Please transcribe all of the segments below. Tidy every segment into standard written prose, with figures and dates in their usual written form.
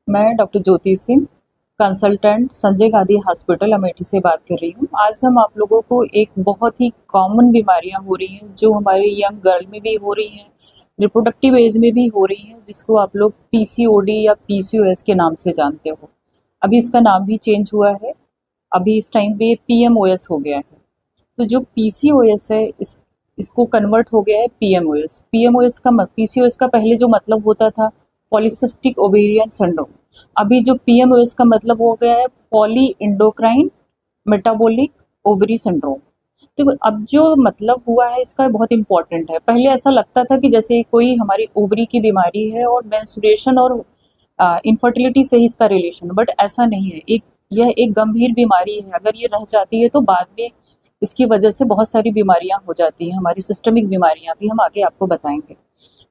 मैं doctor Jyoti Singh, consultant Sanjay Gandhi hospital Amethi से बात कर रही हूँ। आज हम आप लोगों को एक बहुत ही कॉमन बीमारियां हो रही हैं जो हमारे यंग गर्ल में भी हो रही हैं, रिप्रोडक्टिव एज में भी हो रही हैं, जिसको आप लोग पीसीओडी या पीसीओएस के नाम से जानते हो। अभी इसका नाम भी चेंज हुआ है। अभी इस टाइम पे पीएमओएस हो गया है। तो जो पीसीओएस है इसको कन्वर्ट हो गया है पीएमओएस। पीसीओएस का पहले जो मतलब होता था पॉलीसिस्टिक ओवेरियन सिंड्रोम। अभी जो पीएमओएस का मतलब हो गया है poly endocrine metabolic ovary syndrome. तो अब जो मतलब हुआ है इसका बहुत इंपॉर्टेंट है। पहले ऐसा लगता था कि जैसे कोई हमारी ओवरी की बीमारी है और मेंस्ट्रुएशन और इनफर्टिलिटी से ही इसका रिलेशन, बट ऐसा नहीं है। यह एक गंभीर बीमारी है। अगर ये रह जाती है तो बाद में इसकी वजह से बहुत सारी बीमारियां हो जाती हैं, हमारी सिस्टमिक बीमारियां भी। हम आगे आपको बताएंगे।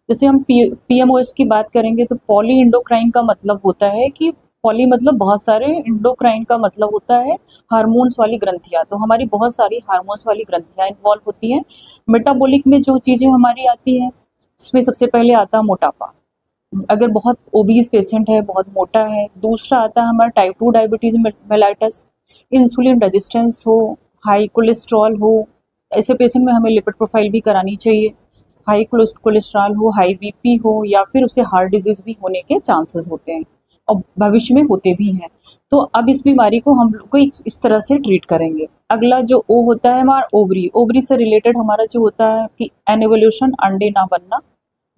जैसे हम पीएमओएस की बात करेंगे तो पॉली इंडोक्राइन का मतलब होता है कि पॉली मतलब बहुत सारे, इंडोक्राइन का मतलब होता है हार्मोन्स वाली ग्रंथियां। तो हमारी बहुत सारी हार्मोन्स वाली ग्रंथियां इन्वॉल्व होती हैं। मेटाबॉलिक में जो चीजें हमारी आती हैं उसमें सबसे पहले आता है मोटापा। अगर बहुत ओबीज पेशेंट है, बहुत मोटा है। दूसरा आता है हमारा type 2 diabetes mellitus, insulin resistance हो, हाई कोलेस्ट्रॉल हो। ऐसे पेशेंट में हमें लिपिड प्रोफाइल भी करानी चाहिए। हाई कोलेस्ट्रॉल हो, हाई बीपी हो, या फिर उसे हार्ट डिजीज भी होने के चांसेस होते हैं और भविष्य में होते भी हैं। तो अब इस बीमारी को हम लोग को इस तरह से ट्रीट करेंगे। अगला जो ओ होता है हमारा ओवरी। ओवरी से रिलेटेड हमारा जो होता है कि एनिवोल्यूशन, अंडे ना बनना,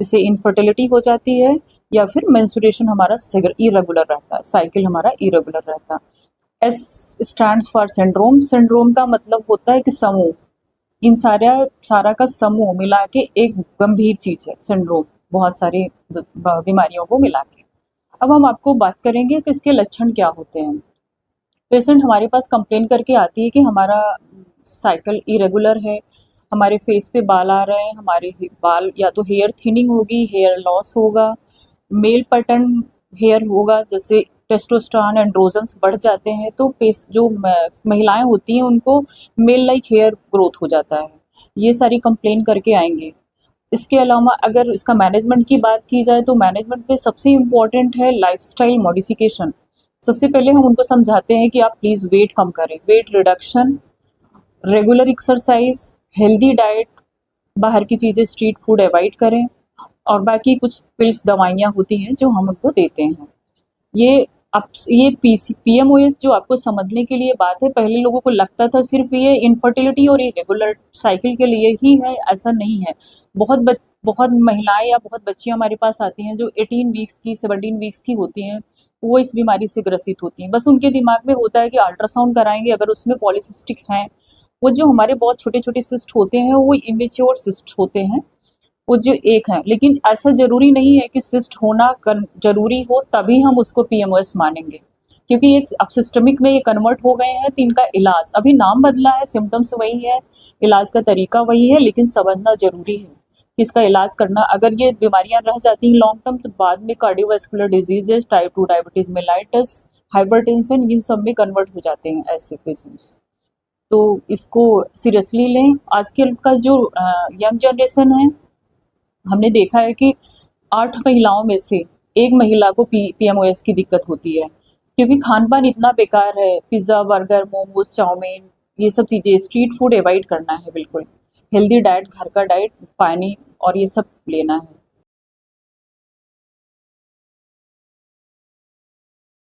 जिससे इनफर्टिलिटी हो जाती है, या फिर मेंस्ट्रुएशन हमारा इरेगुलर रहता है, साइकिल हमारा इरेगुलर रहता है। S stands for syndrome. Syndrome का मतलब होता है कि समूह, इन सारा का समूह मिला के एक गंभीर चीज है सिंड्रोम, बहुत सारी बीमारियों को मिला के। अब हम आपको बात करेंगे कि इसके लक्षण क्या होते हैं। पेशेंट हमारे पास कंप्लेन करके आती है कि हमारा साइकिल इरेगुलर है, हमारे फेस पे बाल आ रहे हैं, हमारे बाल या तो हेयर थिनिंग होगी, हेयर लॉस होगा, मेल पैटर्न हेयर होगा, जैसे टेस्टोस्टेरोन एंड्रोजन्स बढ़ जाते हैं तो जो महिलाएं होती हैं उनको मेल लाइक हेयर ग्रोथ हो जाता है। ये सारी कंप्लेन करके आएंगे। इसके अलावा अगर इसका मैनेजमेंट की बात की जाए तो मैनेजमेंट में सबसे इम्पोर्टेंट है लाइफस्टाइल मॉडिफिकेशन। सबसे पहले हम उनको समझाते हैं कि आप प्लीज़ वेट कम करें, weight reduction, regular exercise, healthy diet, बाहर की चीज़ें स्ट्रीट फूड अवॉइड करें, और बाकी कुछ पिल्स दवाइयाँ होती हैं जो हम उनको देते हैं। ये अब ये पीएमओएस जो आपको समझने के लिए बात है, पहले लोगों को लगता था सिर्फ ये इनफर्टिलिटी और इरेगुलर साइकिल के लिए ही है, ऐसा नहीं है। बहुत महिलाएं या बहुत बच्चियां हमारे पास आती हैं जो 18 वीक्स की, 17 वीक्स की होती हैं, वो इस बीमारी से ग्रसित होती हैं। बस उनके दिमाग में होता है कि अल्ट्रासाउंड कराएंगे, अगर उसमें पॉलीसिस्टिक हैं, वो जो हमारे बहुत छोटे छोटे सिस्ट होते हैं वो इमेच्योर सिस्ट होते हैं, वो जो एक है। लेकिन ऐसा जरूरी नहीं है कि सिस्ट होना जरूरी हो तभी हम उसको पीएमओएस मानेंगे, क्योंकि एक अब सिस्टमिक में ये कन्वर्ट हो गए हैं। तो इनका इलाज अभी नाम बदला है, सिम्टम्स वही है, इलाज का तरीका वही है, लेकिन समझना जरूरी है कि इसका इलाज करना। अगर ये बीमारियां रह जाती हैं लॉन्ग टर्म तो बाद में cardiovascular diseases, type 2 diabetes mellitus, hypertension, इन सब में कन्वर्ट हो जाते हैं ऐसे पेशेंट्स। तो इसको सीरियसली लें। आजकल का जो यंग जनरेशन है, हमने देखा है कि 8 महिलाओं में से 1 महिला को पीएमओएस की दिक्कत होती है, क्योंकि खान-पान इतना बेकार है, पिज़्ज़ा, बर्गर, मोमोज़, चाउमीन, ये सब चीज़ें, स्ट्रीट फूड अवॉइड करना है बिल्कुल। हेल्दी डाइट, घर का डाइट, पानी और ये सब लेना है।